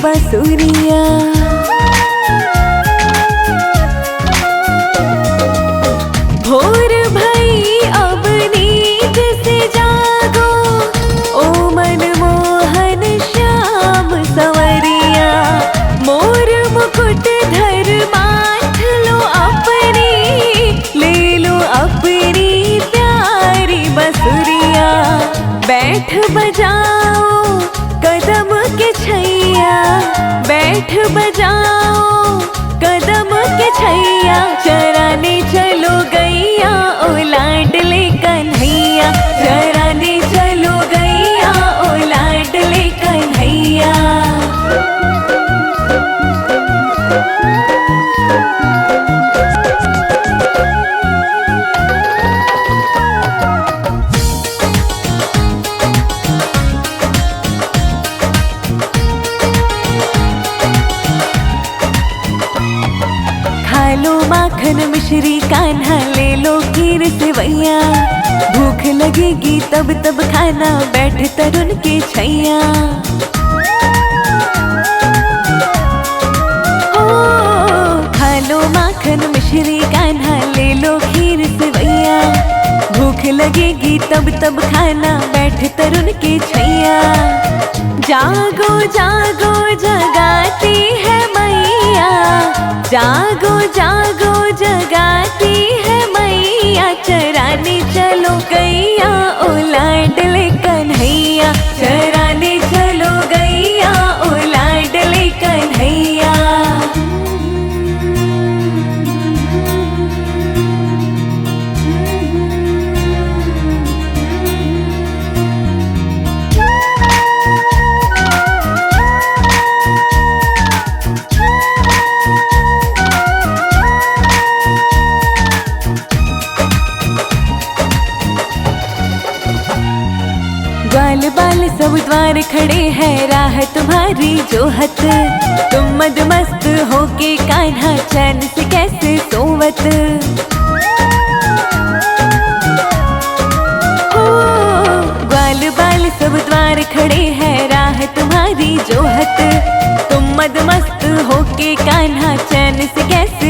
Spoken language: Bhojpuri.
बसुरिया। भोर भई अब नींद से जागो, ओ मनमोहन श्याम संवरिया। मोर मुकुट धर माथ लो अपनी, ले लो अपनी प्यारी बसुरिया। बैठ बजाओ कदम के छैया, बैठ बजाओ कदम के छैया। चराने चलो गैया ओ लाडले कन्हैया, चराने चलो गैया ओ लाडले कन्हैया। खा लो माखन मिश्री कान्हा, ले लो खीर सेवैया। भूख लगेगी तब तब खाना, बैठ तरुण के छैया। ओ खा लो माखन मिश्री कान्हा, ले लो खीर सेवैया। भूख लगेगी तब तब खाना, बैठ तरुण के छैया। जागो जागो जगाती है मैया, जागो जागो जगाती है मैया। चराने चलो गैया ओ लाडले कन्हैया, चराने चलो गैया ओ लाडले कन्हैया। ग्वाल बाल सब द्वार खड़े हैं, राह तुम्हारी जोहत। तुम मद मस्त होके कान्हा, चैन से कैसे सोवत। ओ ग्वाल बाल सब द्वार खड़े हैं, राह तुम्हारी जोहत। तुम मद मस्त होके कान्हा, चैन से कैसे